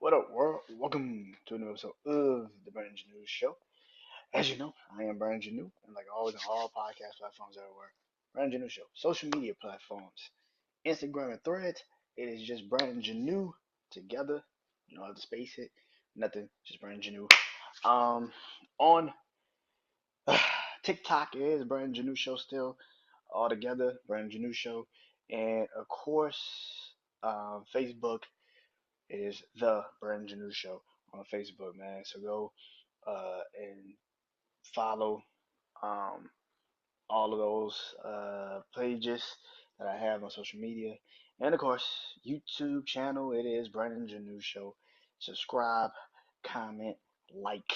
What up, world? Welcome to a new episode of the BrandonJaneauShow. As you know, I am Brandon Janeau, and like always, on all podcast platforms everywhere, BrandonJaneauShow. Social media platforms, Instagram and Threads, it is just Brandon Janeau together. You don't have to space it, nothing, just Brandon Janeau. On TikTok, it is BrandonJaneauShow still, all together, BrandonJaneauShow. And of course, Facebook is the Brandon Janeau Show on Facebook, man. So go and follow um, all of those pages that I have on social media. And of course, YouTube channel, it is Brandon Janeau Show. Subscribe, comment, like.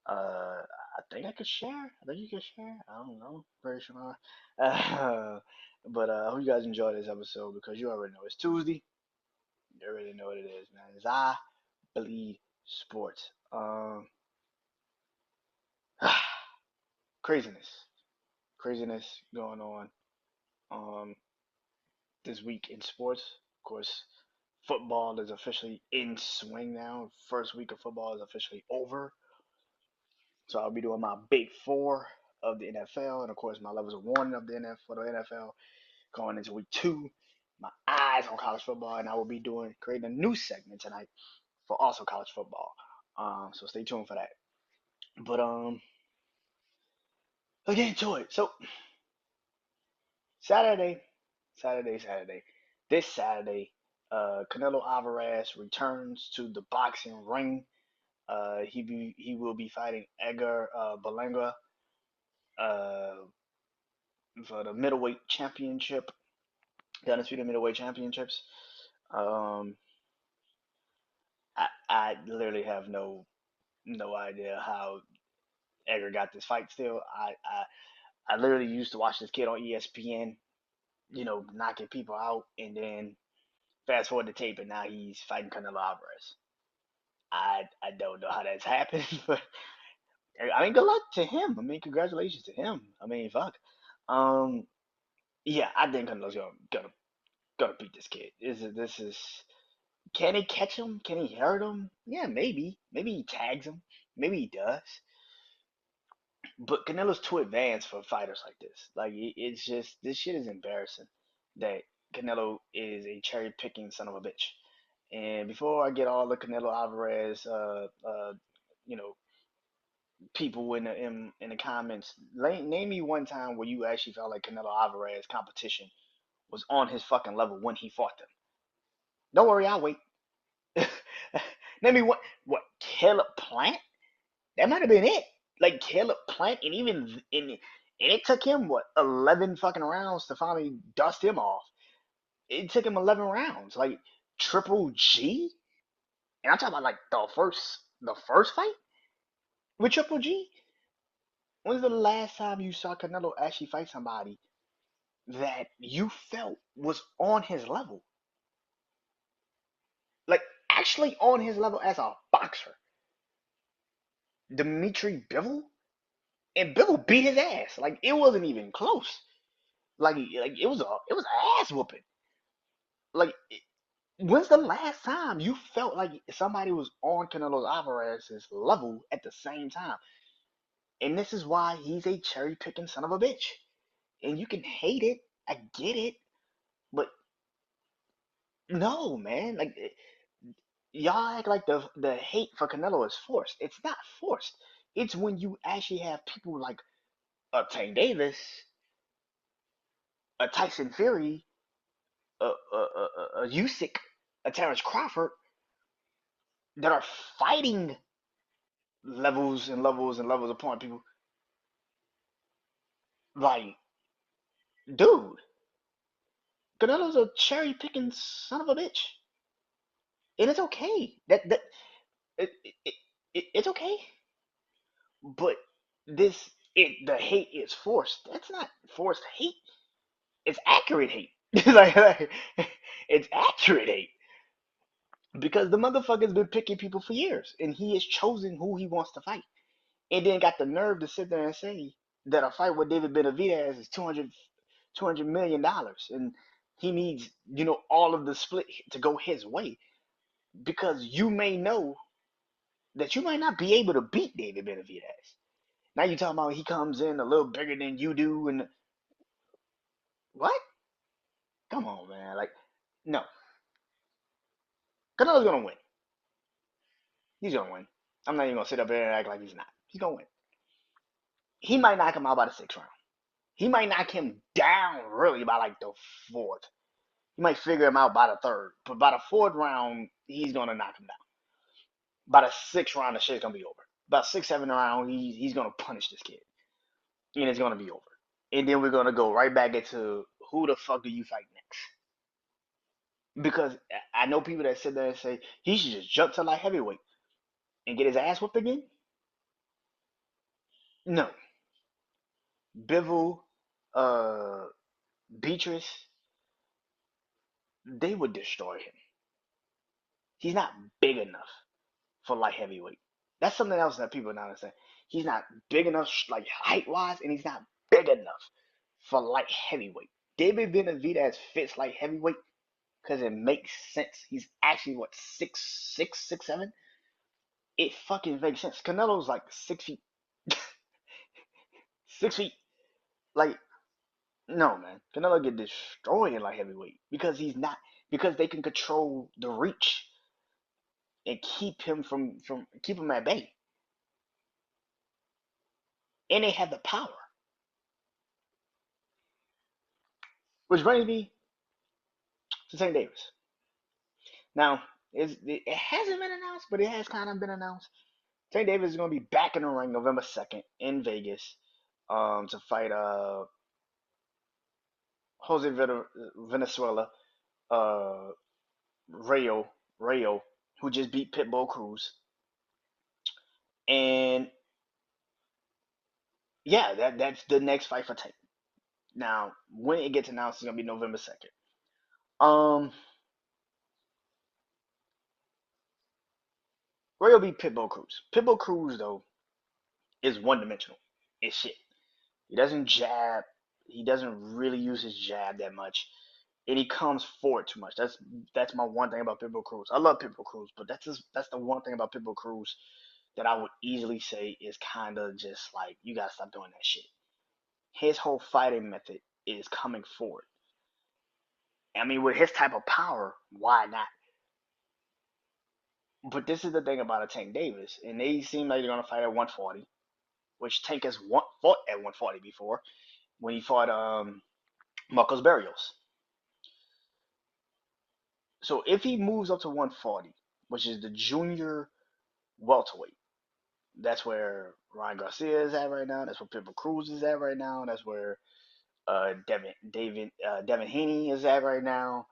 I think I could share. I think you could share. I don't know. Pretty sure. But I hope you guys enjoy this episode because you already know it's Tuesday. You already know what it is, man. It's I Believe Sports. Craziness, craziness going on um this week in sports. Of course, football is officially in swing now. First week of football is officially over. So I'll be doing my big four of the NFL, and of course my levels of one of the NFL for the NFL going into week two. My eyes on college football, and I will be creating a new segment tonight for also college football. So stay tuned for that. But let's get into it. So Saturday, Saturday. This Saturday, Canelo Alvarez returns to the boxing ring. He will be fighting Edgar Berlanga uh, for the middleweight championship, the undisputed middleweight championships. Um, I literally have no idea how Edgar got this fight. Still, I literally used to watch this kid on ESPN, knocking people out, and then fast forward the tape, and now he's fighting Canelo Alvarez. I don't know how that's happened, but I mean, good luck to him. I mean, congratulations to him. I mean, fuck. Um, yeah, I think Canelo's gonna beat this kid. This is. Can he catch him? Can he hurt him? Yeah, maybe. Maybe he tags him. Maybe he does. But Canelo's too advanced for fighters like this. Like it's just this shit is embarrassing that Canelo is a cherry picking son of a bitch. And before I get all the Canelo Alvarez, you know, people in the comments, name me one time where you actually felt like Canelo Alvarez competition was on his fucking level when he fought them. Don't worry, I'll wait. Name me what Caleb Plant? That might have been it. Like Caleb Plant, and it took him what 11 fucking rounds to finally dust him off. It took him 11 rounds. Like Triple G, and I'm talking about like the first fight with Triple G. When's the last time you saw Canelo actually fight somebody that you felt was on his level? Like, actually on his level as a boxer. Dimitri Bivol? And Bivol beat his ass. Like, it wasn't even close. Like it was an ass whooping. Like, when's the last time you felt like somebody was on Canelo Alvarez's level at the same time? And this is why he's a cherry picking son of a bitch. And you can hate it. I get it. But no, man. Like y'all act like the hate for Canelo is forced. It's not forced. It's when you actually have people like a Tank Davis, a Tyson Fury, a Usyk, a Terrence Crawford that are fighting levels and levels and levels upon people. Like, dude, Canelo's a cherry picking son of a bitch, and it's okay. That it, it, it's okay. But the hate is forced. That's not forced hate. It's accurate hate. like it's accurate hate because the motherfucker's been picking people for years, and he has chosen who he wants to fight, and then got the nerve to sit there and say that a fight with David Benavidez is $200 million, and he needs all of the split to go his way. because you may know that you might not be able to beat David Benavidez. Now you talking about he comes in a little bigger than you do, and what? Come on, man. Like, no, Canelo's gonna win. He's gonna win. I'm not even gonna sit up there and act like he's not. He's gonna win. He might knock him out by the sixth round. He might knock him down really by like the fourth. He might figure him out by the third, but by the fourth round, he's gonna knock him down. By the sixth round, the shit's gonna be over. By six, seven round, he's gonna punish this kid, and it's gonna be over. And then we're gonna go right back into who the fuck do you fight next? Because I know people that sit there and say he should just jump to light heavyweight and get his ass whooped again. No, Bivol, uh, Beatrice, they would destroy him. He's not big enough for light heavyweight. That's something else that people don't understand. He's not big enough, like height wise, and he's not big enough for light heavyweight. David Benavidez fits light heavyweight because it makes sense. He's actually what 6'6", 6'7". It fucking makes sense. Canelo's like 6 feet, 6 feet. Like, no, man. Canelo get destroyed in light heavyweight because he's not, because they can control the reach and keep him from keep him at bay, and they have the power. Which brings me to St. Davis. Now, it hasn't been announced, but it has kind of been announced. St. Davis is going to be back in the ring November 2nd in Vegas, to fight Jose Venezuela, uh, Rayo, who just beat Pitbull Cruz. And yeah, that's the next fight for Tank. Now, when it gets announced, it's gonna be November 2nd. Um, Rayo beat Pitbull Cruz. Pitbull Cruz though is one dimensional. It's shit. He doesn't jab. He doesn't really use his jab that much, and he comes forward too much. That's my one thing about Pitbull Cruz. I love Pitbull Cruz, but that's the one thing about Pitbull Cruz that I would easily say is kind of just like you gotta stop doing that shit. His whole fighting method is coming forward. I mean, with his type of power, why not? But this is the thing about a Tank Davis, and they seem like they're gonna fight at 140, which Tank has fought at 140 before when he fought Marcos Barrios. So if he moves up to 140, which is the junior welterweight, that's where Ryan Garcia is at right now. That's where Pitbull Cruz is at right now. That's where Devin Haney is at right now.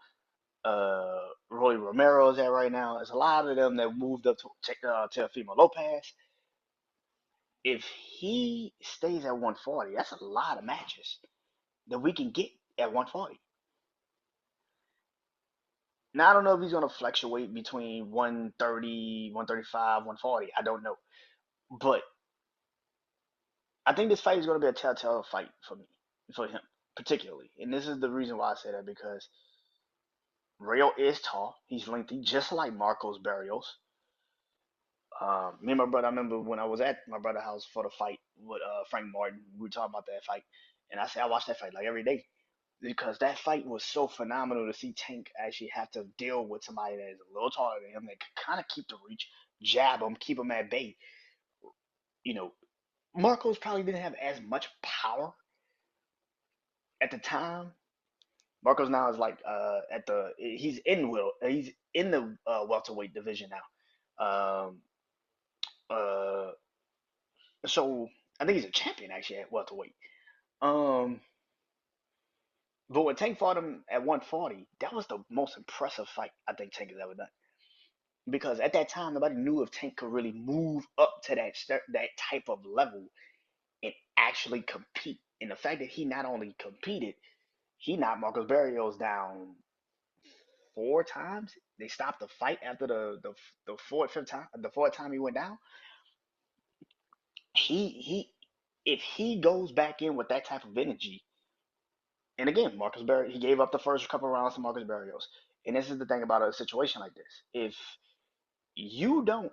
Roy Romero is at right now. There's a lot of them that moved up to Teofimo Lopez. If he stays at 140, that's a lot of matches that we can get at 140. Now, I don't know if he's going to fluctuate between 130, 135, 140. I don't know. But I think this fight is going to be a telltale fight for me, for him, particularly. And this is the reason why I say that because Rayo is tall. He's lengthy, just like Marcos Barrios. Me and my brother, I remember when I was at my brother's house for the fight with Frank Martin, we were talking about that fight. And I said I watched that fight like every day because that fight was so phenomenal to see Tank actually have to deal with somebody that is a little taller than him that could kind of keep the reach, jab him, keep him at bay. You know, Marcos probably didn't have as much power at the time. Marcos now is like at the he's in the welterweight division now. Uh, so I think he's a champion actually at welterweight. Um, but when Tank fought him at 140, that was the most impressive fight I think Tank has ever done. Because at that time, nobody knew if Tank could really move up to that type of level and actually compete. And the fact that he not only competed, he knocked Marcos Barrios down 4 times. They stopped the fight after the fourth time he went down. He if he goes back in with that type of energy, And again, Marcus Berry, he gave up the first couple rounds to Marcus Berrios. And this is the thing about a situation like this. If you don't,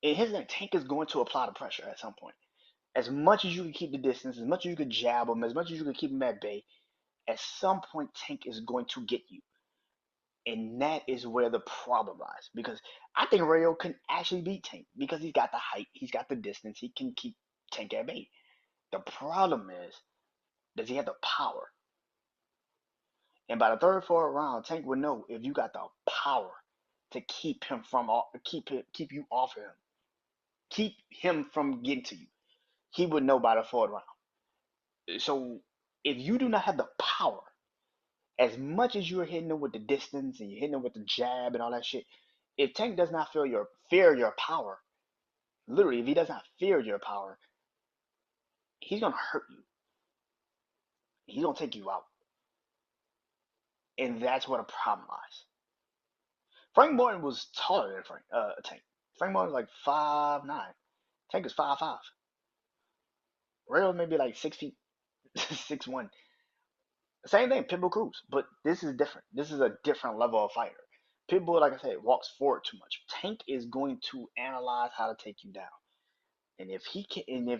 and his name, Tank is going to apply the pressure at some point. As much as you can keep the distance, as much as you can jab him, as much as you can keep him at bay, at some point Tank is going to get you. And that is where the problem lies. Because I think Rayo can actually beat Tank because he's got the height, he's got the distance, he can keep Tank at bay. The problem is, does he have the power? And by the third, fourth round, Tank would know if you got the power to keep him from keep you off of him, keep him from getting to you. He would know by the fourth round. So if you do not have the power, as much as you're hitting him with the distance and you're hitting him with the jab and all that shit, if Tank does not fear your power, literally, if he does not fear your power, he's gonna hurt you. He's gonna take you out, and that's where the problem lies. Frank Morton was taller than Tank. Frank Morton was like 5'9". Tank is 5'5". Rayo maybe like 6 feet, 6'1". Same thing, Pitbull Cruz, but this is different. This is a different level of fighter. Pitbull, like I said, walks forward too much. Tank is going to analyze how to take you down, and if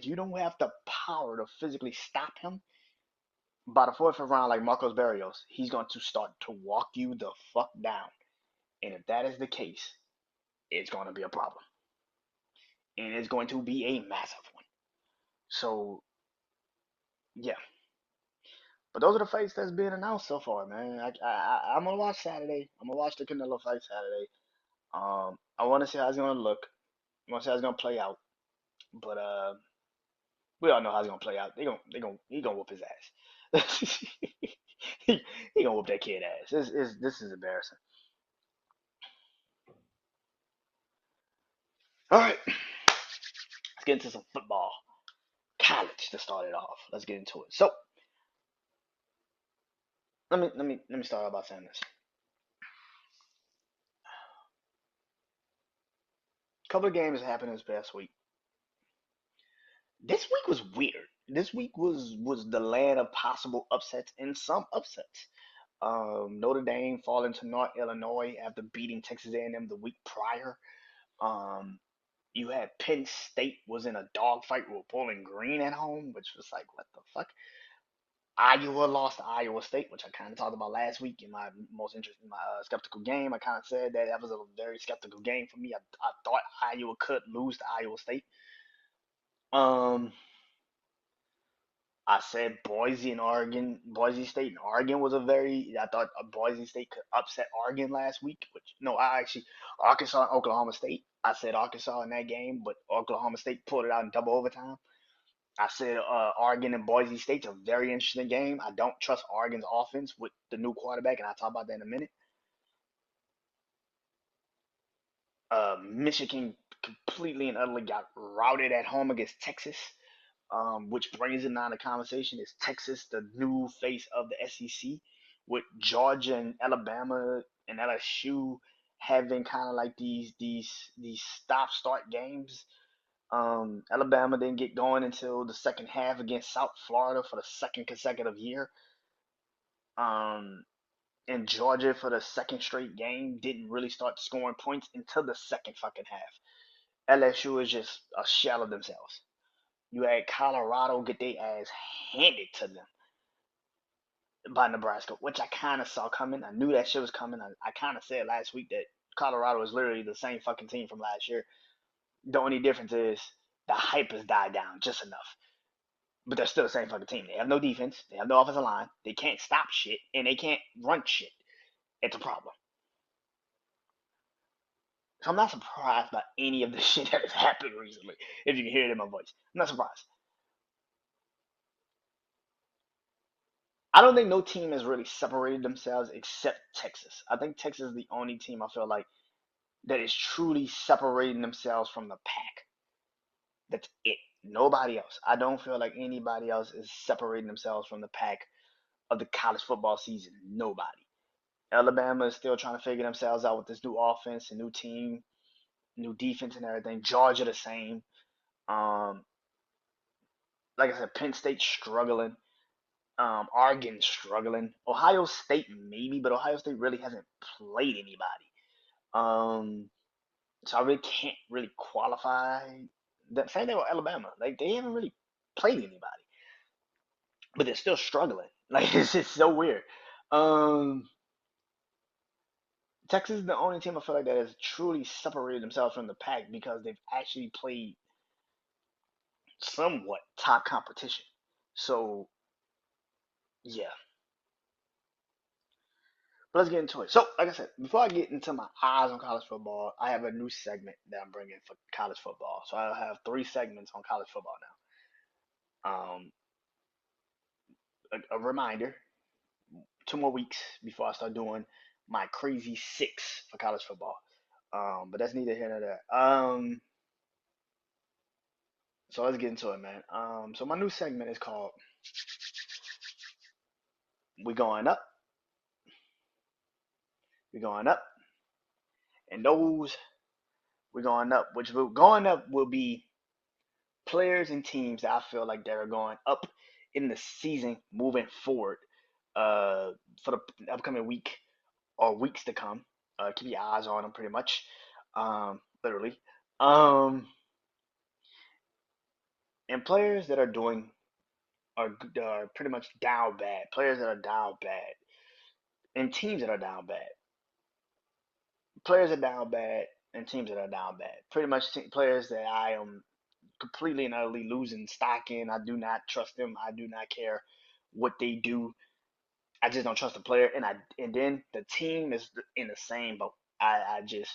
you don't have the power to physically stop him by the fourth round, like Marcos Barrios, he's going to start to walk you the fuck down. And if that is the case, it's going to be a problem, and it's going to be a massive one. So yeah, but those are the fights that's been announced so far, man. I'm gonna watch Saturday. I'm gonna watch the Canelo fight Saturday. I want to see how it's gonna look. I want to see how it's gonna play out. But we all know how it's gonna play out. He gonna whoop his ass. He gonna whoop that kid ass. This is embarrassing. All right, let's get into some football, college to start it off. Let's get into it. So let me start out by saying this. A couple of games happened this past week. This week was weird. This week was the land of possible upsets and some upsets. Notre Dame falling to North Illinois after beating Texas A&M the week prior. Um, you had Penn State was in a dogfight with Bowling Green at home, which was like, what the fuck? Iowa lost to Iowa State, which I kind of talked about last week in my most interesting, my skeptical game. I kind of said that that was a very skeptical game for me. I thought Iowa could lose to Iowa State. Um, I said Boise State and Oregon was a very. I thought Boise State could upset Oregon last week. Which no, I actually Arkansas and Oklahoma State. I said Arkansas in that game, but Oklahoma State pulled it out in double overtime. I said Oregon and Boise State's a very interesting game. I don't trust Oregon's offense with the new quarterback, and I'll talk about that in a minute. Michigan completely and utterly got routed at home against Texas. Which brings in on the conversation is Texas the new face of the SEC, with Georgia and Alabama and LSU having kind of like these stop start games. Alabama didn't get going until the second half against South Florida for the second consecutive year. Um, and Georgia for the second straight game didn't really start scoring points until the second fucking half. LSU is just a shell of themselves. You had Colorado get their ass handed to them by Nebraska, which I kind of saw coming. I knew that shit was coming. I kind of said last week that Colorado is literally the same fucking team from last year. The only difference is the hype has died down just enough. But they're still the same fucking team. They have no defense. They have no offensive line. They can't stop shit. And they can't run shit. It's a problem. So I'm not surprised by any of the shit that has happened recently. If you can hear it in my voice. I'm not surprised. I don't think no team has really separated themselves except Texas. I think Texas is the only team I feel like that is truly separating themselves from the pack. That's it. Nobody else. I don't feel like anybody else is separating themselves from the pack of the college football season. Nobody. Alabama is still trying to figure themselves out with this new offense, a new team, new defense, and everything. Georgia the same. Um, like I said, Penn State struggling. Oregon struggling. Ohio State maybe, but Ohio State really hasn't played anybody. Um, so I really can't really qualify. The same thing with Alabama. Like they haven't really played anybody, but they're still struggling. Like it's just so weird. Um, Texas is the only team I feel like that has truly separated themselves from the pack because they've actually played somewhat top competition. So yeah, but let's get into it. So like I said, before I get into my eyes on college football, I have a new segment that I'm bringing for college football. So I'll have three segments on college football now. A reminder: 2 more weeks before I start doing my crazy six for college football. But that's neither here nor there. So let's get into it, man. So my new segment is called "We Going Up, We Going Up," and those we're going up, which will going up will be players and teams that I feel like that are going up in the season moving forward, uh, for the upcoming week or weeks to come. Keep your eyes on them, pretty much, literally. Um, and players that are doing are pretty much down bad. Players that are down bad, and teams that are down bad. Players are down bad, and teams that are down bad. Pretty much players that I am completely and utterly losing stock in. I do not trust them. I do not care what they do. I just don't trust the player, and then the team is in the same boat. I just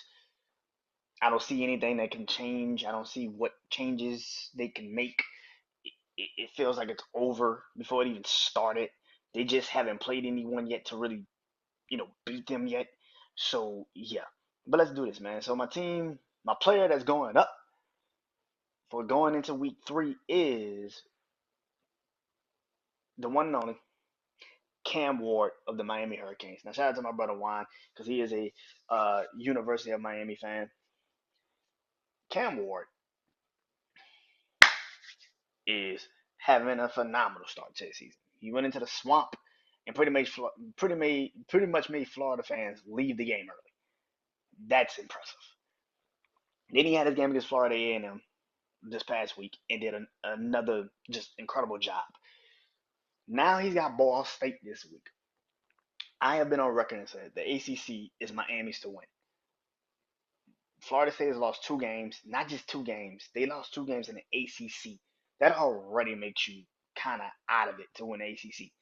I don't see anything that can change. I don't see what changes they can make. It feels like it's over before it even started. They just haven't played anyone yet to really beat them yet. So yeah, but let's do this, man. So my team, my player that's going up for going into week 3 is the one and only Cam Ward of the Miami Hurricanes. Now, shout out to my brother Juan because he is a University of Miami fan. Cam Ward is having a phenomenal start to the season. He went into the swamp and pretty much made Florida fans leave the game early. That's impressive. Then he had his game against Florida A&M this past week and did another just incredible job. Now he's got Ball State this week. I have been on record and said the ACC is Miami's to win. Florida State has lost 2 games, not just 2 games. They lost 2 games in the ACC. That already makes you kind of out of it to win the ACC.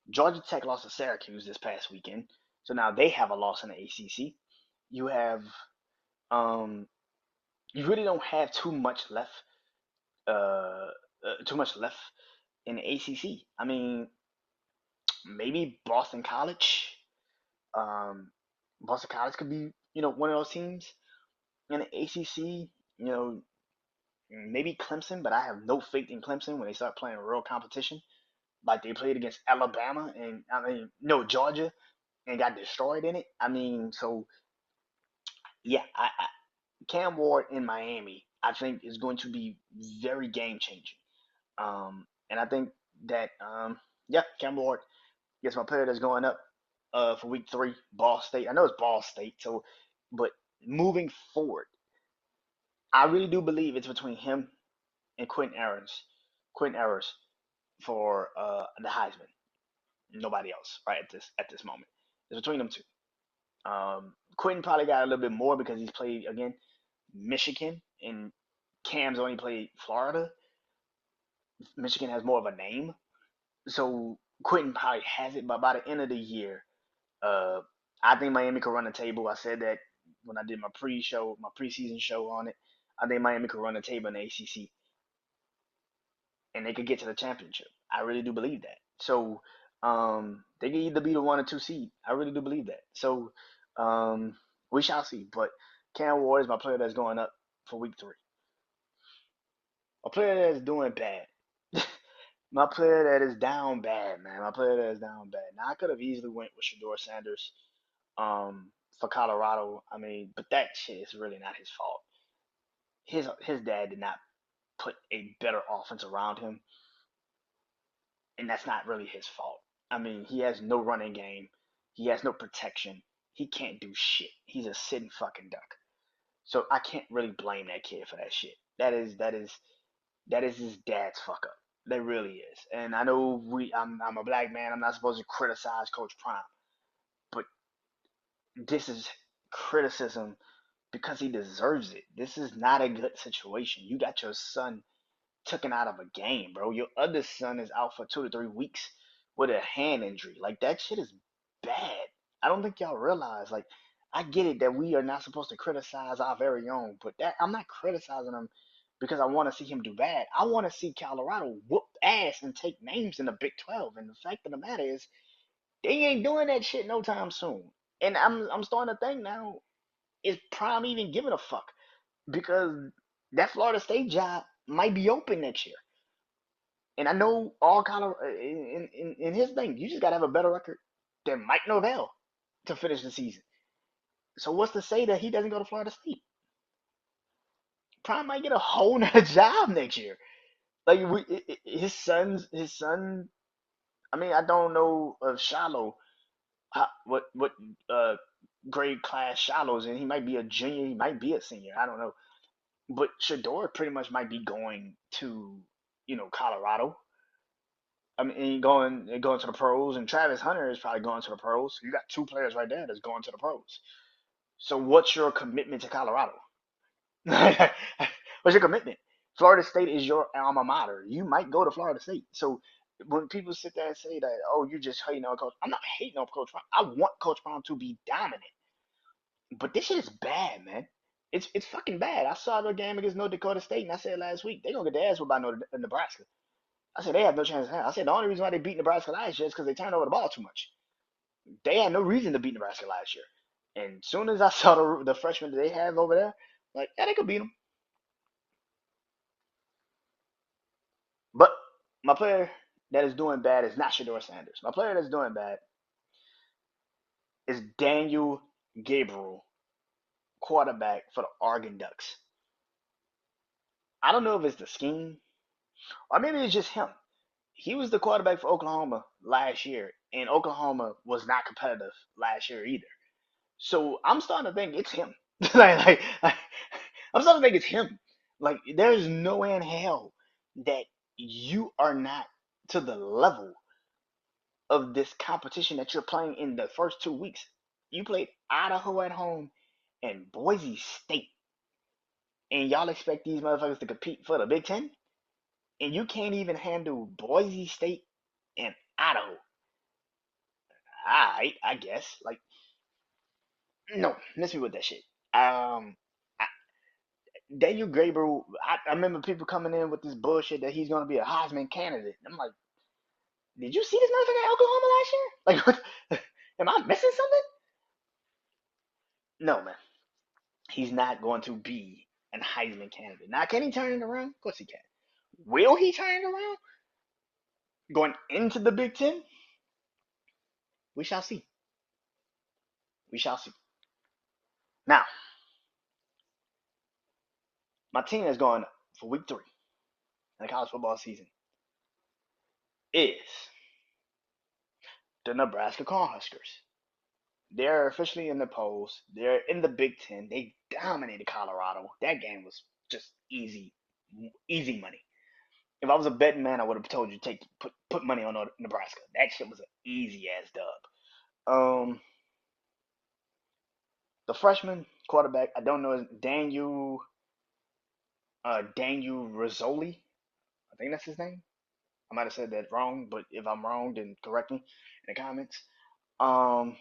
Georgia Tech lost to Syracuse this past weekend, so now they have a loss in the ACC. You have, um, you really don't have too much left, too much left in the ACC. I mean, maybe Boston College. Um, Boston College could be, one of those teams in the ACC. You know, maybe Clemson, but I have no faith in Clemson when they start playing real competition. Like they played against Alabama and no Georgia and got destroyed in it. I mean, so yeah, Cam Ward in Miami, I think is going to be very game changing. And I think that yeah, Cam Ward gets my player that's going up for week 3, Ball State. I know it's Ball State, so but moving forward, I really do believe it's between him and Quentin Errors for the Heisman. Nobody else, right at this moment. It's between them two. Quentin probably got a little bit more because he's played again Michigan and Cam's only played Florida. Michigan has more of a name, so Quentin probably has it. But by the end of the year, uh, I think Miami could run the table. I said that when I did my preseason show on it. I think Miami could run the table in the ACC, and they could get to the championship. I really do believe that. So they can either be the 1 or 2 seed. I really do believe that. So we shall see. But Cam Ward is my player that's going up for week 3. A player that is doing bad. My player that is down bad, man. My player that is down bad. Now I could have easily went with Shador Sanders for Colorado. I mean, but that shit is really not his fault. His dad did not put a better offense around him. and that's not really his fault. I mean, he has no running game, he has no protection, he can't do shit. He's a sitting fucking duck. So I can't really blame that kid for that shit. That is his dad's fuck up. That really is. And I know I'm a black man. I'm not supposed to criticize Coach Prime, but this is criticism because he deserves it. This is not a good situation. You got your son taken out of a game, bro. Your other son is out for 2 to 3 weeks with a hand injury. Like that shit is bad. I don't think y'all realize. Like, I get it that we are not supposed to criticize our very own, but that I'm not criticizing him because I want to see him do bad. I want to see Colorado whoop ass and take names in the Big 12. And the fact of the matter is, they ain't doing that shit no time soon. And I'm starting to think now, is Prime even giving a fuck? Because that Florida State job might be open next year. And I know all Colorado in his thing, you just gotta have a better record than Mike Norvell to finish the season. So what's to say that he doesn't go to Florida State? Prime might get a whole nother job next year. Like his son. I mean, I don't know of Shallow, what uh grade class Shallow's in. He might be a junior, he might be a senior. I don't know. But Shador pretty much might be going to, Colorado. I mean, going to the pros, and Travis Hunter is probably going to the pros. So you got two players right there that's going to the pros. So what's your commitment to Colorado? What's your commitment? Florida State is your alma mater. You might go to Florida State. So when people sit there and say that, oh, you're just hating on Coach, I'm not hating on Coach Prime. I want Coach Prime to be dominant, but this shit is bad, man. It's fucking bad. I saw the game against North Dakota State, and I said last week they gonna get their ass whooped by Nebraska. I said they have no chance in hell. I said the only reason why they beat Nebraska last year is because they turned over the ball too much. They had no reason to beat Nebraska last year. And as soon as I saw the freshmen that they have over there, like, yeah, they could beat them. But my player that is doing bad is not Shador Sanders. My player that's doing bad is Daniel Gabriel, quarterback for the Oregon Ducks. I don't know if it's the scheme or maybe it's just him. He was the quarterback for Oklahoma last year, and Oklahoma was not competitive last year either. So I'm starting to think it's him. like, I'm starting to think it's him. Like, there's no way in hell that you are not to the level of this competition that you're playing in the first 2 weeks. You played Idaho at home and Boise State, and y'all expect these motherfuckers to compete for the Big Ten, and you can't even handle Boise State and Idaho. I guess. Like, no, miss me with that shit. I, Daniel Graber, I remember people coming in with this bullshit that he's going to be a Heisman candidate. I'm like, did you see this motherfucker at Oklahoma last year? Like, what? Am I missing something? No, man. He's not going to be a Heisman candidate. Now, can he turn it around? Of course he can. Will he turn it around? Going into the Big Ten? We shall see. We shall see. Now, my team that's going for week 3 in the college football season is the Nebraska Cornhuskers. They're officially in the polls. They're in the Big Ten. They dominated Colorado. That game was just easy, easy money. If I was a betting man, I would have told you put money on Nebraska. That shit was an easy ass dub. The freshman quarterback, I don't know, is Daniel Rizzoli. I think that's his name. I might have said that wrong, but if I'm wrong, then correct me in the comments. Um,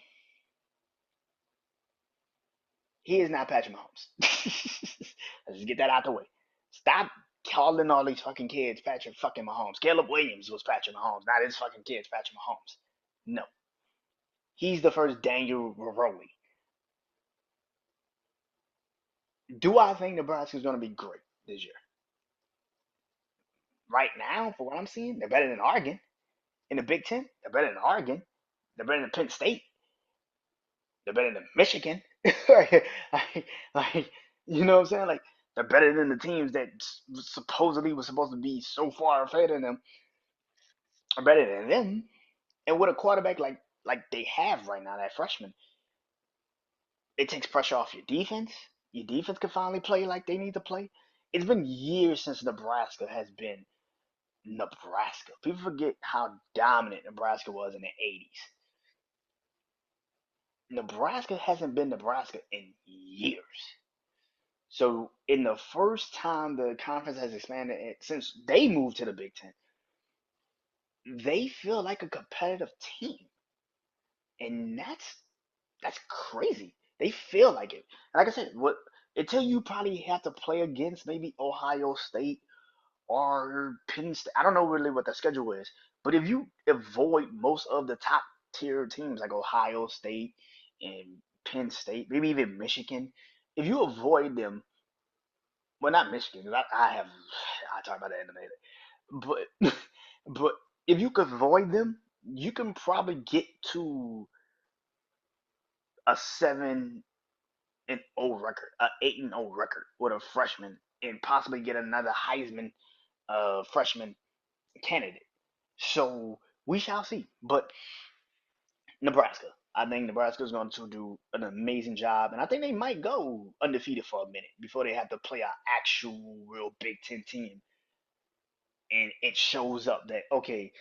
He is not Patrick Mahomes. Let's just get that out the way. Stop calling all these fucking kids Patrick fucking Mahomes. Caleb Williams was Patrick Mahomes, not his fucking kids Patrick Mahomes. No. He's the first Daniel Rowley. Do I think Nebraska's going to be great this year? Right now, for what I'm seeing, they're better than Oregon. In the Big Ten, they're better than Oregon. They're better than Penn State. They're better than Michigan. like, you know what I'm saying? Like, they're better than the teams that supposedly was supposed to be so far ahead of them. are better than them. And with a quarterback like they have right now, that freshman, it takes pressure off your defense. Your defense can finally play like they need to play. It's been years since Nebraska has been Nebraska. People forget how dominant Nebraska was in the 80s. Nebraska hasn't been Nebraska in years. So, in the first time the conference has expanded since they moved to the Big Ten, they feel like a competitive team, and that's crazy. They feel like it. Like I said, what until you probably have to play against maybe Ohio State or Penn State. I don't know really what the schedule is, but if you avoid most of the top tier teams like Ohio State and Penn State, maybe even Michigan, if you avoid them, well, not Michigan, 'cause I talk about that in a minute, but but if you could avoid them, you can probably get to a 7-0 record, a 8-0 record with a freshman, and possibly get another Heisman freshman candidate. So we shall see. But Nebraska, I think Nebraska is going to do an amazing job, and I think they might go undefeated for a minute before they have to play an actual real Big Ten team, and it shows up that okay,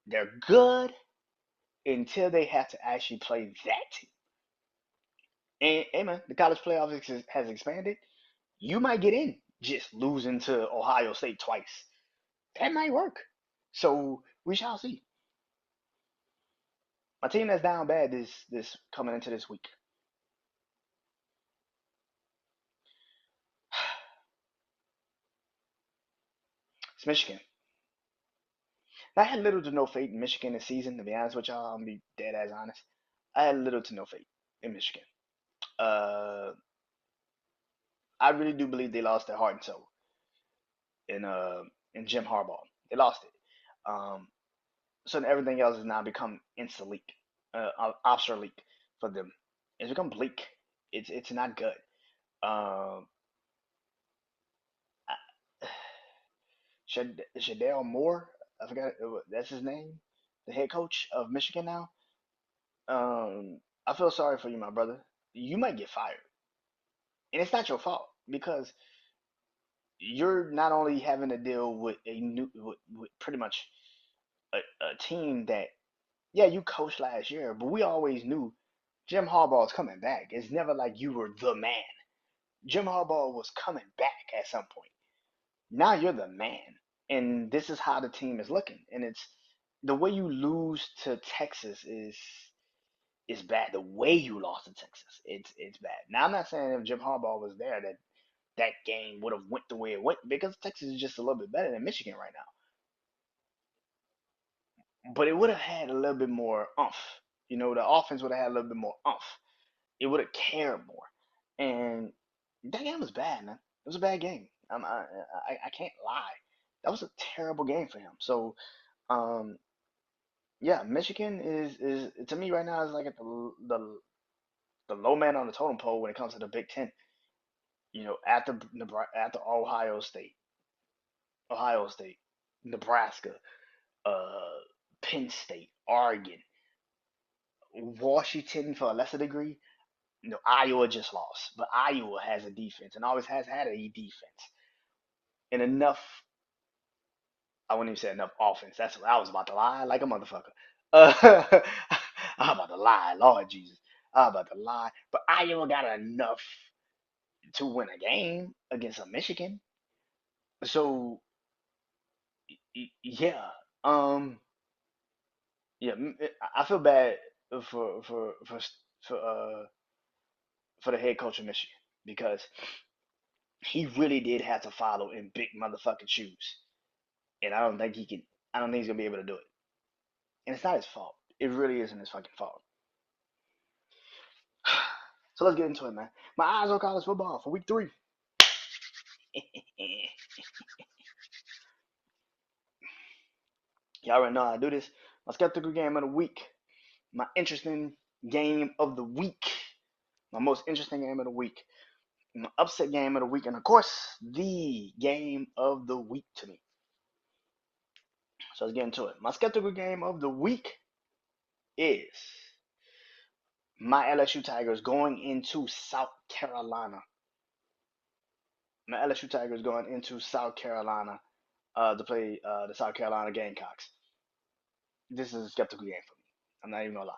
they're good until they have to actually play that team. And hey man, the college playoffs has expanded. You might get in just losing to Ohio State twice. That might work. So we shall see. My team that's down bad this coming into this week. It's Michigan. I had little to no faith in Michigan this season, to be honest with y'all. I'm gonna be dead as honest. I had little to no faith in Michigan. Uh, I really do believe they lost their heart and soul in uh in Jim Harbaugh. They lost it. Um, so everything else has now become obsolete, obsolete for them. It's become bleak. It's not good. Um, Shadell Moore, I forgot that's his name, the head coach of Michigan now. I feel sorry for you, my brother. You might get fired, and it's not your fault because you're not only having to deal with with pretty much a team that yeah you coached last year, but we always knew Jim Harbaugh is coming back. It's never like you were the man. Jim Harbaugh was coming back at some point. Now you're the man, and this is how the team is looking. And it's the way you lose to Texas is bad. The way you lost to Texas, it's bad. Now I'm not saying if Jim Harbaugh was there that game would have went the way it went because Texas is just a little bit better than Michigan right now. But it would have had a little bit more umph. You know, the offense would have had a little bit more umph. It would have cared more. And that game was bad, man. It was a bad game. I can't lie. That was a terrible game for him. So um, yeah, Michigan is to me right now is like at the low man on the totem pole when it comes to the Big Ten. You know, after Ohio State, Nebraska, uh, Penn State, Oregon, Washington for a lesser degree. You know, Iowa just lost, but Iowa has a defense and always has had a defense and enough. I wouldn't even say enough offense. That's what I was about to lie like a motherfucker. Uh, I'm about to lie, Lord Jesus. I'm about to lie, but Iowa got enough to win a game against a Michigan. So yeah, um, yeah, I feel bad for for for for uh for the head coach of Michigan because he really did have to follow in big motherfucking shoes, and I don't think he can. I don't think he's gonna be able to do it, and it's not his fault. It really isn't his fucking fault. So let's get into it, man. My eyes on college football for week 3. Y'all already know how I do this. My skeptical game of the week. My interesting game of the week. My most interesting game of the week. My upset game of the week. And of course, the game of the week to me. So let's get into it. My skeptical game of the week is my LSU Tigers going into South Carolina. My LSU Tigers going into South Carolina to play the South Carolina Gamecocks. This is a skeptical game for me. I'm not even gonna lie.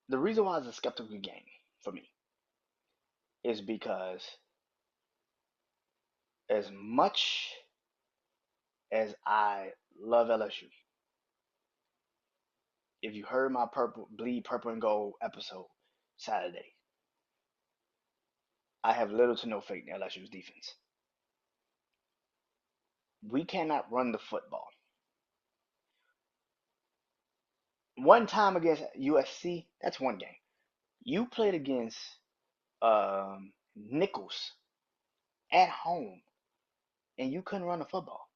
The reason why it's a skeptical game for me is because as much as I love LSU, if you heard my purple bleed purple and gold episode Saturday, I have little to no faith in LSU's defense. We cannot run the football. One time against USC, that's one game. You played against Nichols at home and you couldn't run the football.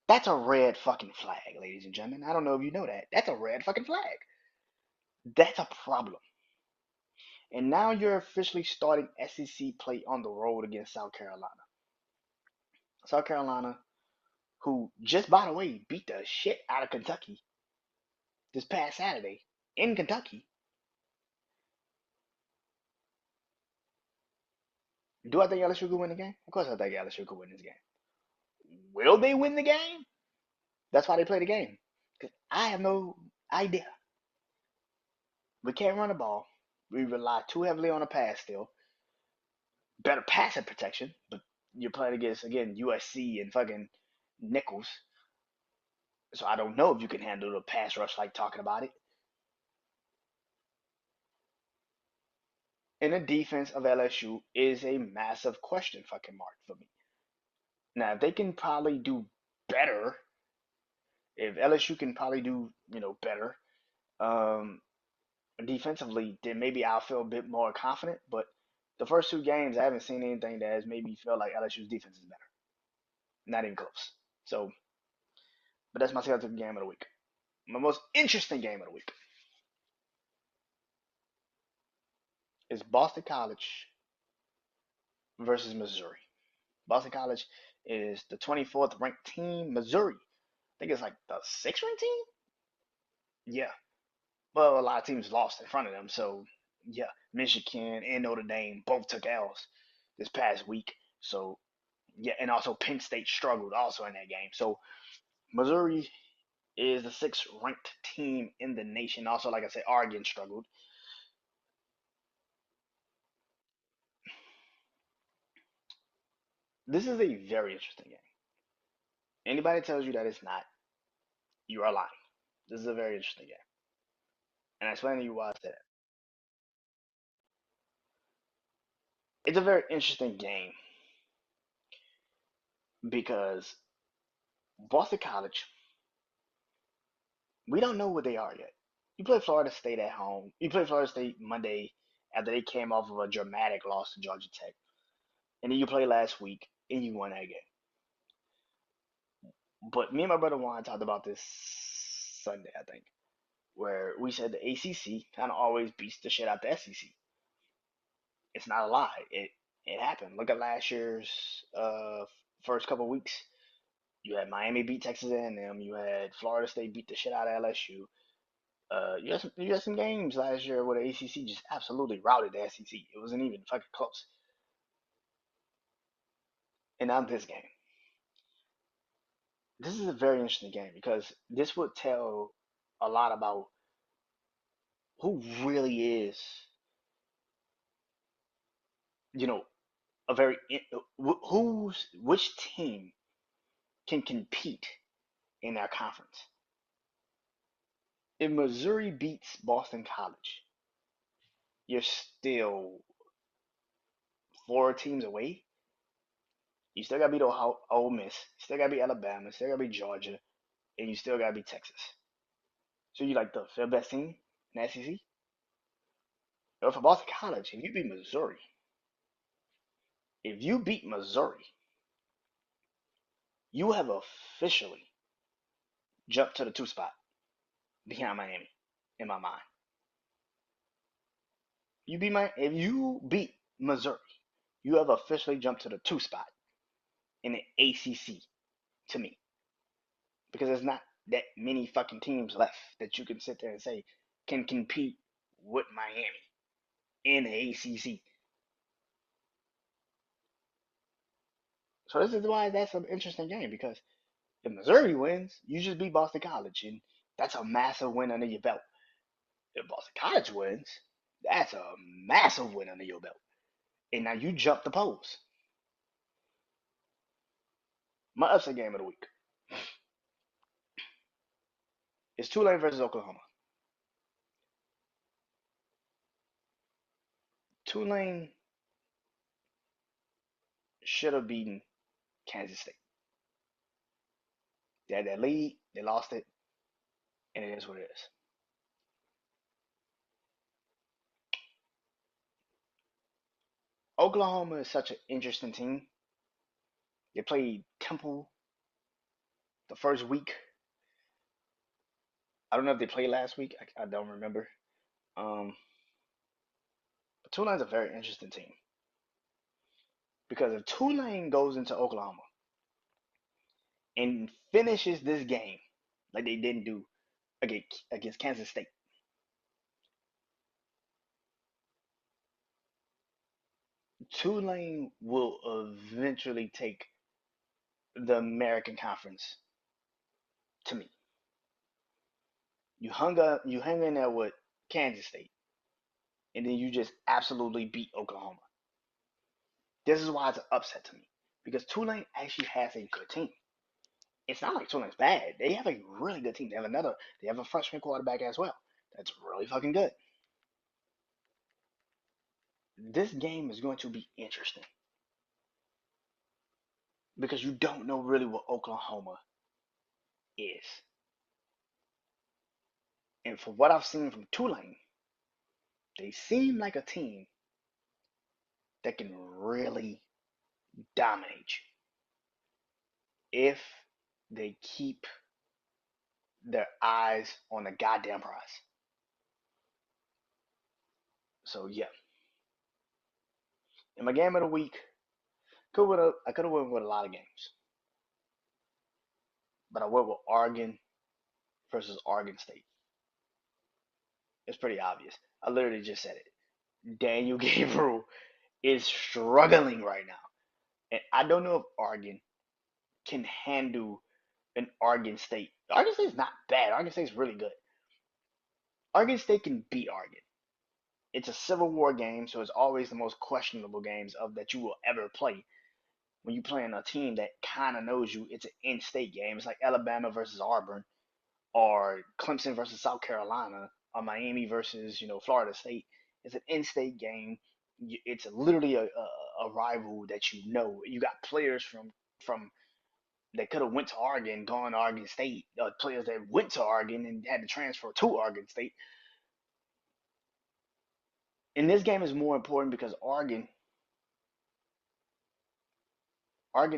That's a red fucking flag, ladies and gentlemen. I don't know if you know that. That's a red fucking flag. That's a problem. And now you're officially starting SEC play on the road against South Carolina. South Carolina, who just by the way beat the shit out of Kentucky this past Saturday in Kentucky. Do I think LSU could win the game? Of course I think LSU could win this game. Will they win the game? That's why they play the game. Because I have no idea. We can't run the ball. We rely too heavily on the pass still. Better passing protection, but you're playing against, again, USC and fucking Nichols. So I don't know if you can handle the pass rush like talking about it. And the defense of LSU is a massive question fucking mark for me. Now, if they can probably do better, if LSU can probably do, better, um, defensively, then maybe I'll feel a bit more confident. But the first two games, I haven't seen anything that has made me feel like LSU's defense is better. Not even close. So, but that's my skeptical game of the week. My most interesting game of the week is Boston College versus Missouri. Boston College is the 24th ranked team. Missouri, I think it's like the 6th ranked team. Yeah. Well, a lot of teams lost in front of them. So, yeah, Michigan and Notre Dame both took L's this past week. So, yeah, and also Penn State struggled also in that game. So, Missouri is the 6th ranked team in the nation. Also, like I said, Oregon struggled. This is a very interesting game. Anybody tells you that it's not, you are lying. This is a very interesting game. And I explain to you why I said it. It's a very interesting game because Boston College, we don't know what they are yet. You play Florida State at home. You play Florida State Monday after they came off of a dramatic loss to Georgia Tech. And then you play last week and you won that game. But me and my brother Juan talked about this Sunday, I think, where we said the ACC kind of always beats the shit out the SEC. It's not a lie. It happened. Look at last year's first couple weeks. You had Miami beat Texas A&M. You had Florida State beat the shit out of LSU. You had some games last year where the ACC just absolutely routed the SEC. It wasn't even fucking close. And now this game. This is a very interesting game because this would tell a lot about who really is, you know, a very which team can compete in our conference. If Missouri beats Boston College, you're still 4 teams away. You still gotta beat Ole Miss, still gotta beat Alabama, still gotta beat Georgia, and you still gotta beat Texas. So you like the fifth best team in the SEC? But for Boston College, if you beat Missouri, you have officially jumped to the 2 spot behind Miami, in my mind. If you beat Missouri, you have officially jumped to the 2 spot in the ACC to me because there's not that many fucking teams left that you can sit there and say can compete with Miami in the ACC. So this is why that's an interesting game because if Missouri wins, you just beat Boston College, and that's a massive win under your belt. If Boston College wins, that's a massive win under your belt, and now you jump the polls. My upset game of the week is Tulane versus Oklahoma. Tulane should have beaten Kansas State. They had that lead, they lost it, and it is what it is. Oklahoma is such an interesting team. They played Temple the first week. I don't know if they played last week. I don't remember. Um, but Tulane's a very interesting team because if Tulane goes into Oklahoma and finishes this game like they didn't do against Kansas State, Tulane will eventually take the American Conference to me. You hung in there with Kansas State, and then you just absolutely beat Oklahoma. This is why it's an upset to me because Tulane actually has a good team. It's not like Tulane's bad. They have a really good team. They have a freshman quarterback as well. That's really fucking good. This game is going to be interesting because you don't know really what Oklahoma is. And for what I've seen from Tulane, they seem like a team that can really dominate you if they keep their eyes on the goddamn prize. So yeah, in my game of the week, I could have went with a lot of games, but I went with Oregon versus Oregon State. It's pretty obvious. I literally just said it. Daniel Gabriel is struggling right now, and I don't know if Oregon can handle an Oregon State. Oregon State is not bad. Oregon State is really good. Oregon State can beat Oregon. It's a Civil War game, so it's always the most questionable games of that you will ever play. When you play in a team that kind of knows you, it's an in-state game. It's like Alabama versus Auburn, or Clemson versus South Carolina, or Miami versus Florida State. It's an in-state game. It's literally a rival that you know. You got players from that could have went to Oregon, gone to Oregon State. Players that went to Oregon and had to transfer to Oregon State. And this game is more important because Oregon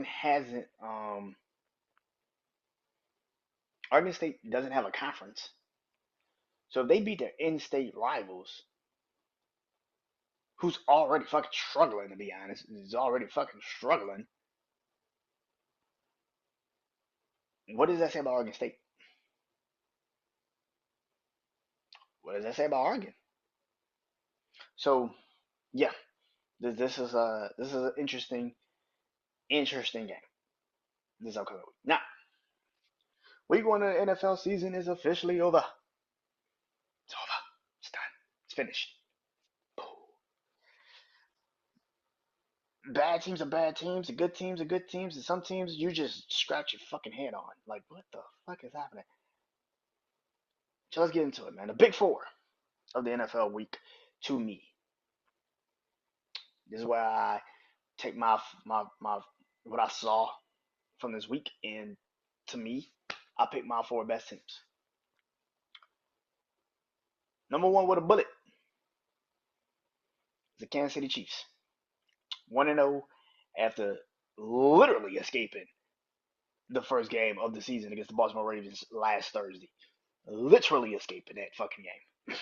hasn't Oregon State doesn't have a conference. So if they beat their in-state rivals, who's already fucking struggling to be honest, is already fucking struggling. What does that say about Oregon State? What does that say about Oregon? So yeah, this is an interesting game. This upcoming week. Now, week one of the NFL season is officially over. It's over. It's done. It's finished. Bad teams are bad teams, and good teams are good teams, and some teams you just scratch your fucking head on. Like, what the fuck is happening? So let's get into it, man. The big four of the NFL week to me. This is where I take my what I saw from this week, and to me, I pick my four best teams. Number one with a bullet is the Kansas City Chiefs. 1-0 after literally escaping the first game of the season against the Baltimore Ravens last Thursday. Literally escaping that fucking game.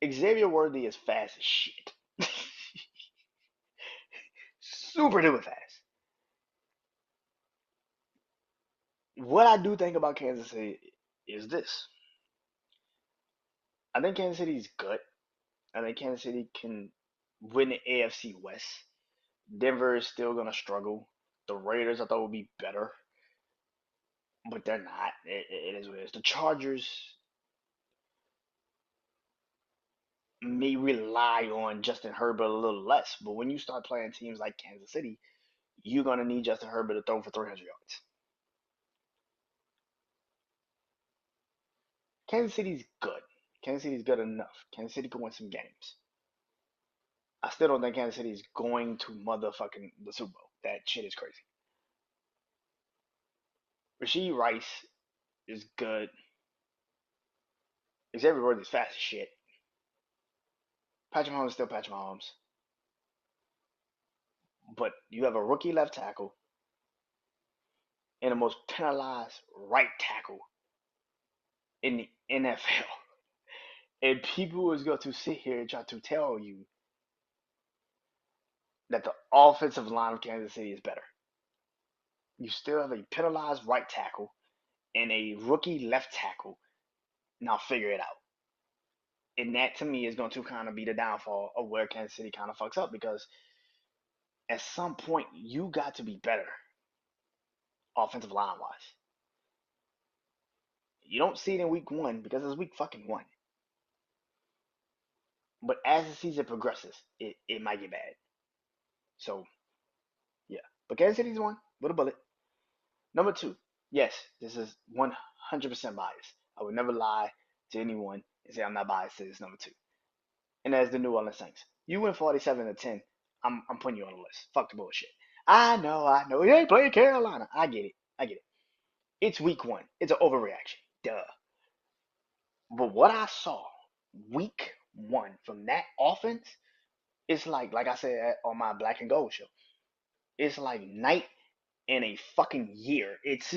Xavier Worthy is fast as shit. Super duper fast. What I do think about Kansas City is this. I think Kansas City is good. I think Kansas City can win the AFC West. Denver is still gonna struggle. The Raiders I thought would be better, but they're not. It is what it is. The Chargers may rely on Justin Herbert a little less, but when you start playing teams like Kansas City, you're gonna need Justin Herbert to throw for 300 yards. Kansas City's good. Kansas City's good enough. Kansas City can win some games. I still don't think Kansas City is going to motherfucking the Super Bowl. That shit is crazy. Rasheed Rice is good. Xavier Worthy is fast as shit. Patrick Mahomes is still Patrick Mahomes. But you have a rookie left tackle and the most penalized right tackle in the NFL. And people is going to sit here and try to tell you that the offensive line of Kansas City is better. You still have a penalized right tackle and a rookie left tackle. Now figure it out. And that to me is going to kind of be the downfall of where Kansas City kind of fucks up because at some point you got to be better offensive line wise. You don't see it in week one because it's week fucking one. But as the season progresses, it might get bad. So yeah. But Kansas City's one with a bullet. Number two, yes, this is 100% biased. I would never lie to anyone and say I'm not biased to this number two. And that's the New Orleans Saints. You win 47-10. I'm putting you on the list. Fuck the bullshit. I know. You ain't playing Carolina. I get it. It's week one. It's an overreaction. Duh. But what I saw week one from that offense, it's like I said on my Black and Gold show, it's like night and a fucking year. It's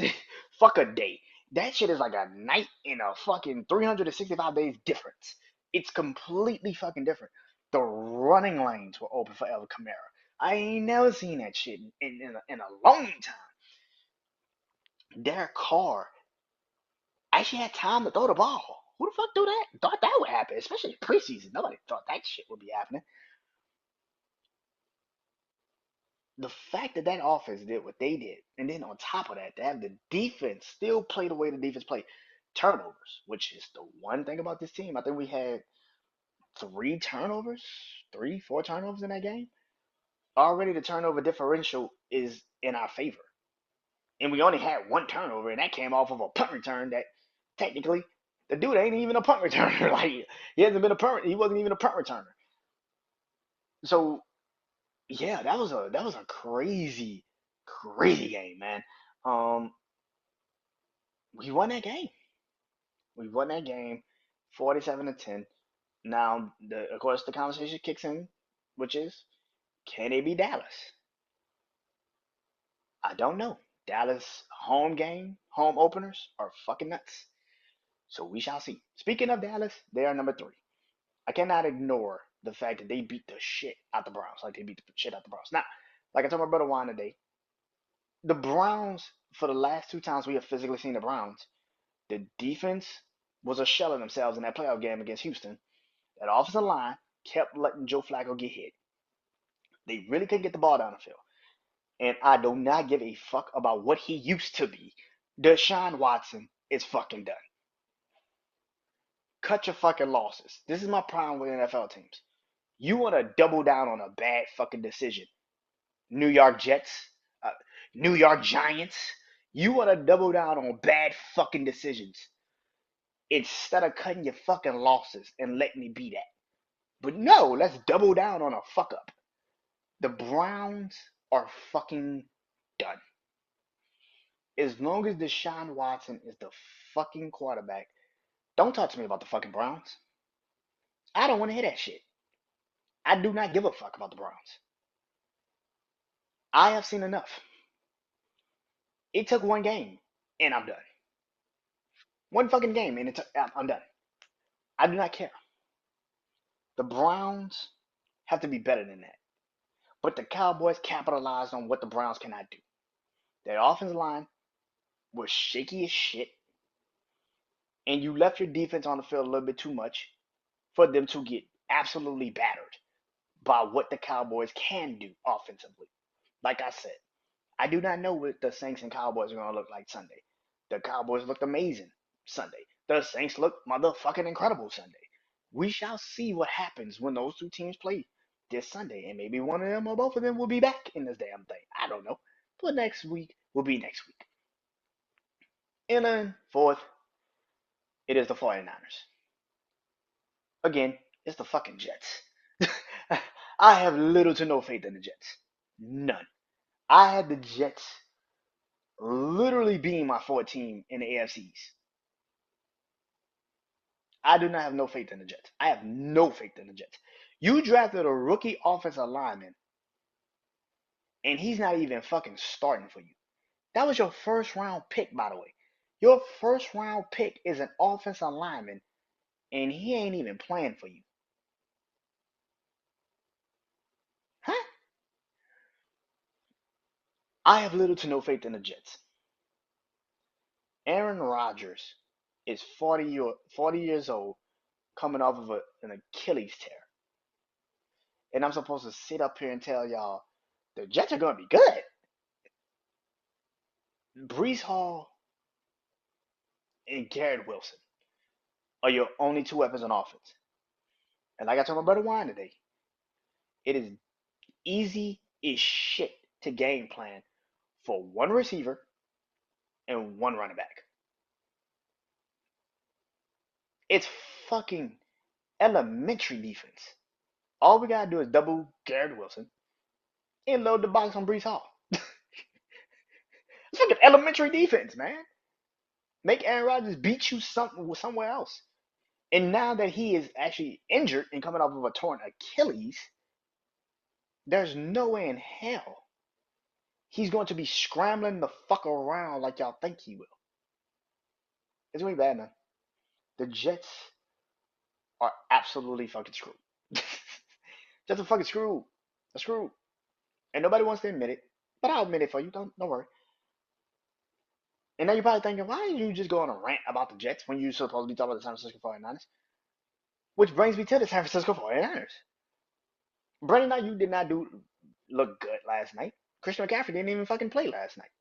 fuck a day. That shit is like a night and a fucking 365 days difference. It's completely fucking different. The running lanes were open for El Camara. I ain't never seen that shit in a long time. Derek Carr actually had time to throw the ball. Who the fuck do that? Thought that would happen, especially preseason. Nobody thought that shit would be happening. The fact that that offense did what they did, and then on top of that, to have the defense still play the way the defense played, turnovers, which is the one thing about this team. I think we had three turnovers, three, four turnovers in that game. Already the turnover differential is in our favor. And we only had one turnover, and that came off of a punt return that technically the dude ain't even a punt returner. Like he wasn't even a punt returner. So yeah, that was a crazy game, man. Um, we won that game. We won that game, 47-10. Now, of course, the conversation kicks in, which is, can they be Dallas? I don't know. Dallas home openers are fucking nuts. So we shall see. Speaking of Dallas, they are number three. I cannot ignore the fact that they beat the shit out the Browns. Like they beat the shit out the Browns. Now, like I told my brother Juan today, the Browns, for the last two times we have physically seen the Browns, the defense was a shell of themselves in that playoff game against Houston. That offensive line kept letting Joe Flacco get hit. They really couldn't get the ball down the field. And I do not give a fuck about what he used to be. Deshaun Watson is fucking done. Cut your fucking losses. This is my problem with NFL teams. You want to double down on a bad fucking decision. New York Jets, uh, New York Giants. You want to double down on bad fucking decisions instead of cutting your fucking losses and letting me be that. But no, let's double down on a fuck up. The Browns are fucking done. As long as Deshaun Watson is the fucking quarterback, don't talk to me about the fucking Browns. I don't want to hear that shit. I do not give a fuck about the Browns. I have seen enough. It took one game, and I'm done. One fucking game, and I'm done. I do not care. The Browns have to be better than that. But the Cowboys capitalized on what the Browns cannot do. Their offensive line was shaky as shit, and you left your defense on the field a little bit too much for them to get absolutely battered by what the Cowboys can do offensively. Like I said, I do not know what the Saints and Cowboys are going to look like Sunday. The Cowboys looked amazing Sunday. The Saints looked motherfucking incredible Sunday. We shall see what happens when those two teams play this Sunday, and maybe one of them or both of them will be back in this damn thing. I don't know. But next week will be next week. And then fourth, it is the 49ers. Again, it's the fucking Jets. I have little to no faith in the Jets. None. I had the Jets literally being my fourth team in the AFCs. I do not have no faith in the Jets. I have no faith in the Jets. You drafted a rookie offensive lineman, and he's not even fucking starting for you. That was your first round pick, by the way. Your first round pick is an offensive lineman, and he ain't even playing for you. Huh? I have little to no faith in the Jets. Aaron Rodgers is 40 years old, coming off of an Achilles tear. And I'm supposed to sit up here and tell y'all the Jets are going to be good. Brees Hall and Garrett Wilson are your only two weapons on offense. And like I told my brother Wine today, it is easy as shit to game plan for one receiver and one running back. It's fucking elementary defense. All we gotta do is double Garrett Wilson and load the box on Brees Hall. It's fucking elementary defense, man. Make Aaron Rodgers beat you somewhere else. And now that he is actually injured and coming off of a torn Achilles, there's no way in hell he's going to be scrambling the fuck around like y'all think he will. It's gonna be bad, man. The Jets are absolutely fucking screwed. Jets are fucking screwed. They're screwed. And nobody wants to admit it. But I'll admit it for you. Don't worry. And now you're probably thinking, why did you just go on a rant about the Jets when you're supposed to be talking about the San Francisco 49ers? Which brings me to the San Francisco 49ers. Brandon, you did not look good last night. Christian McCaffrey didn't even fucking play last night.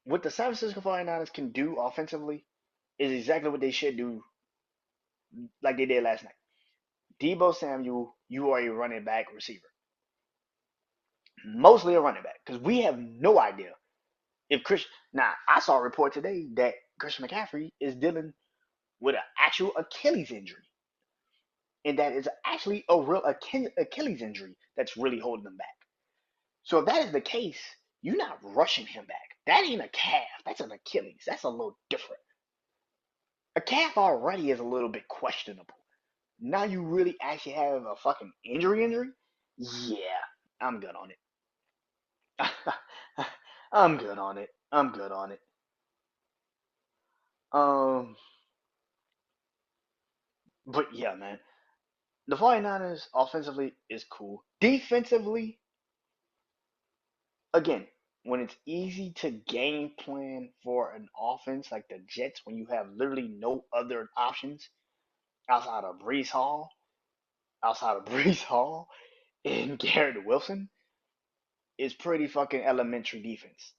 What the San Francisco 49ers can do offensively is exactly what they should do like they did last night. Deebo Samuel, you are a running back receiver. Mostly a running back. Because we have no idea if Christian. Now, I saw a report today that Christian McCaffrey is dealing with an actual Achilles injury. And that is actually a real Achilles injury that's really holding him back. So if that is the case, you're not rushing him back. That ain't a calf. That's an Achilles. That's a little different. A calf already is a little bit questionable. Now you really actually have a fucking injury? Yeah, I'm good on it. I'm good on it. I'm good on it. Um, but yeah, man. The 49ers offensively is cool. Defensively, again, when it's easy to game plan for an offense like the Jets, when you have literally no other options outside of Brees Hall, and Garrett Wilson, is pretty fucking elementary defense.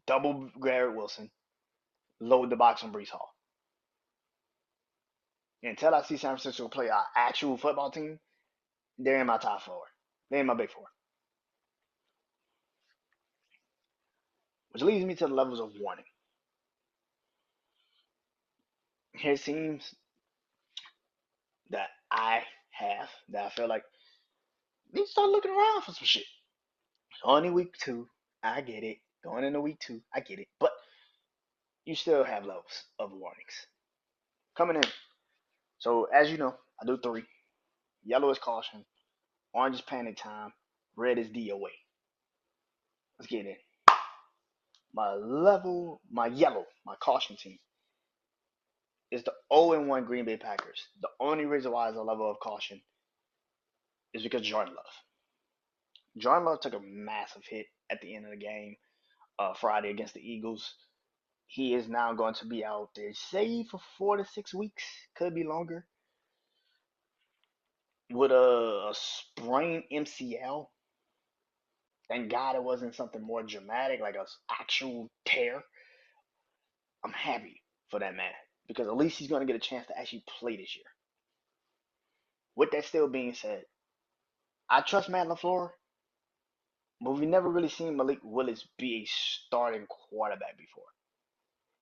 Double Garrett Wilson, load the box on Brees Hall. Until I see San Francisco play an actual football team, they're in my top four. They're in my big four. Which leads me to the levels of warning. Here seems that I feel like need to start looking around for some shit. Only week two, I get it. Going into week two, I get it. But you still have levels of warnings coming in. So as you know, I do three. Yellow is caution, orange is panic time, red is DOA. Let's get in. My yellow, my caution team. is the 0-1 Green Bay Packers. The only reason why is a level of caution is because Jordan Love. Jordan Love took a massive hit at the end of the game Friday against the Eagles. He is now going to be out there, say for 4 to 6 weeks, could be longer, with a sprained MCL. Thank God it wasn't something more dramatic like a actual tear. I'm happy for that man because at least he's going to get a chance to actually play this year. With that still being said, I trust Matt LaFleur, but we've never really seen Malik Willis be a starting quarterback before.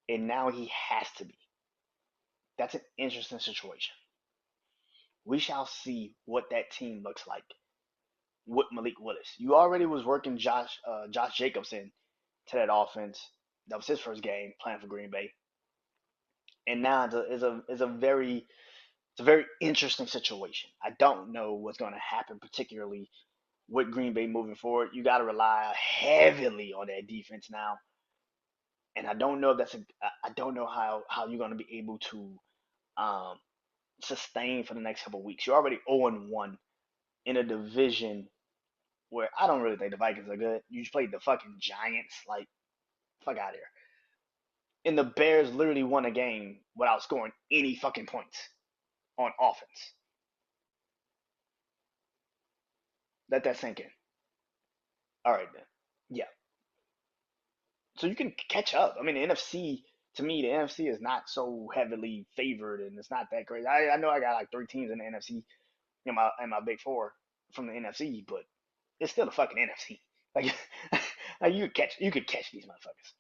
And now he has to be. That's an interesting situation. We shall see what that team looks like with Malik Willis. You already was working Josh Jacobs to that offense. That was his first game playing for Green Bay, and now it's a very interesting situation. I don't know what's going to happen, particularly with Green Bay moving forward. You got to rely heavily on that defense now, and I don't know if that's a I don't know how you're going to be able to um, sustain for the next couple of weeks. You're already 0-1 in a division where I don't really think the Vikings are good. You just played the fucking Giants, like fuck out of here. And the Bears literally won a game without scoring any fucking points on offense. Let that sink in. All right then. Yeah. So you can catch up. I mean, the NFC to me, the NFC is not so heavily favored, and it's not that great. I know I got like 3 teams in the NFC in my big four from the NFC, but it's still the fucking NFC. Like, like you could catch these motherfuckers.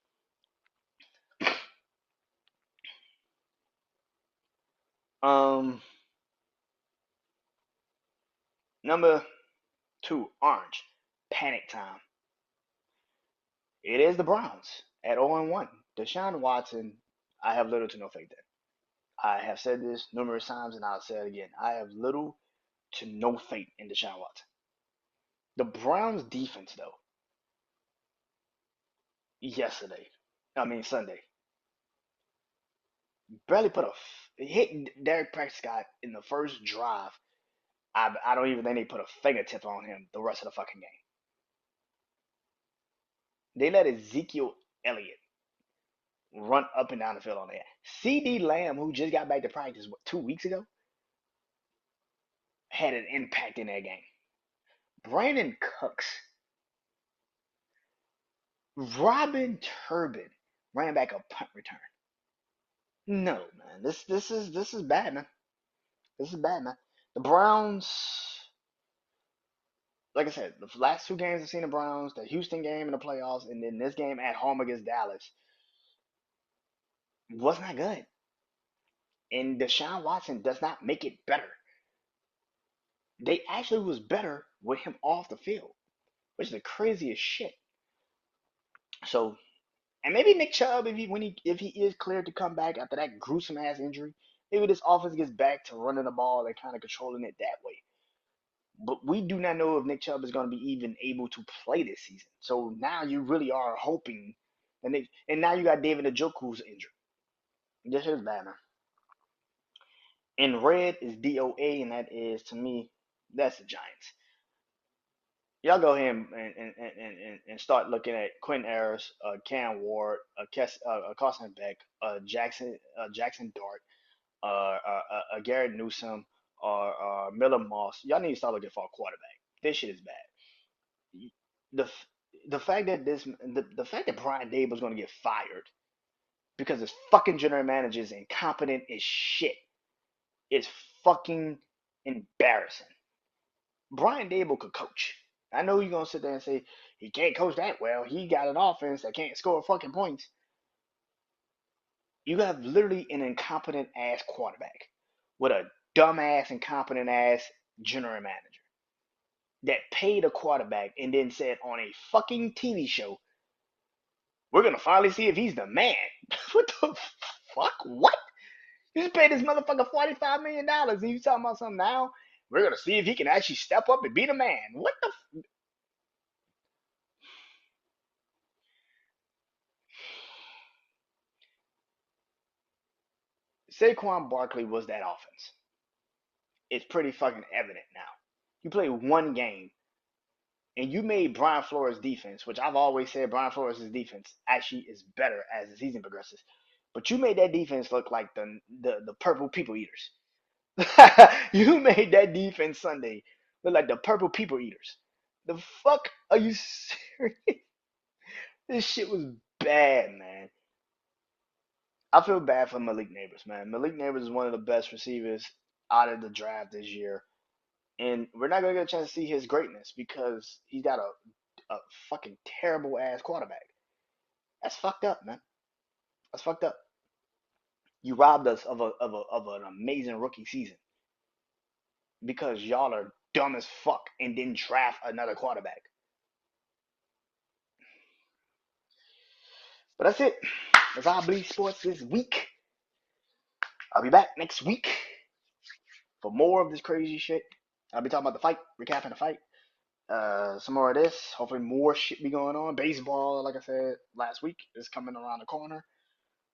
Um, number 2, orange, panic time. It is the Browns at 0-1. Deshaun Watson, I have little to no faith in. I have said this numerous times, and I'll say it again. I have little to no faith in Deshaun Watson. The Browns defense, though, Sunday, barely put a hit Derek Prescott in the first drive. I don't even think they put a fingertip on him the rest of the fucking game. They let Ezekiel Elliott run up and down the field on that. CD Lamb, who just got back to practice, 2 weeks ago, had an impact in that game. Brandon Cooks, Robin Turbin ran back a punt return. No, man, this is bad, man. This is bad, man. The Browns, like I said, the last 2 games I've seen the Browns, the Houston game in the playoffs, and then this game at home against Dallas, was not good. And Deshaun Watson does not make it better. They actually was better with him off the field, which is the craziest shit. So, and maybe Nick Chubb, if he is cleared to come back after that gruesome ass injury, maybe this offense gets back to running the ball and kind of controlling it that way. But we do not know if Nick Chubb is going to be even able to play this season. So now you really are hoping, and now you got David Njoku's injured. This is bad, man. In red is DOA, and that is to me, that's the Giants. Y'all go ahead and start looking at Quentin Ayers, Cam Ward, Carson Beck, Jackson Dart, Garrett Newsom, or Miller Moss. Y'all need to start looking for a quarterback. This shit is bad. The the fact that the fact that Brian Dable's going to get fired because his fucking general manager is incompetent as shit is fucking embarrassing. Brian Dable could coach. I know you're gonna sit there and say he can't coach that well. He got an offense that can't score fucking points. You have literally an incompetent ass quarterback with a dumbass, incompetent ass general manager that paid a quarterback and then said on a fucking TV show, "We're gonna finally see if he's the man." What the fuck? What? You just paid this motherfucker $45 million, and you talking about something now? We're gonna see if he can actually step up and be the man. What the? Saquon Barkley was that offense. It's pretty fucking evident now. You play one game and you made Brian Flores' defense, which I've always said Brian Flores' defense actually is better as the season progresses. But you made that defense look like the purple people eaters. You made that defense Sunday look like the purple people eaters. The fuck are you serious? This shit was bad, man. I feel bad for Malik Neighbors, man. Malik Neighbors is one of the best receivers out of the draft this year. And we're not gonna get a chance to see his greatness because he's got a fucking terrible ass quarterback. That's fucked up, man. That's fucked up. You robbed us of an amazing rookie season because y'all are dumb as fuck and didn't draft another quarterback. But that's it. That's all I believe sports this week. I'll be back next week for more of this crazy shit. I'll be talking about the fight, recapping the fight. Some more of this. Hopefully, more shit be going on. Baseball, like I said last week, is coming around the corner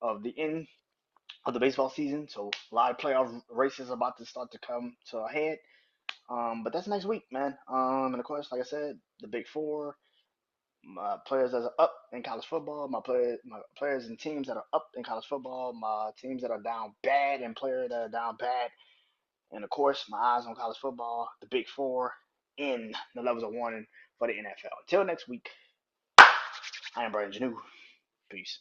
of the end of the baseball season. So a lot of playoff races are about to start to come to a head. But that's next week, man. And of course, like I said, the big four, my players that are up in college football, my players and teams that are up in college football, my teams that are down bad and players that are down bad, and of course, my eyes on college football, the big four in the levels of warning for the NFL. Until next week, I am Brandon Janeau. Peace.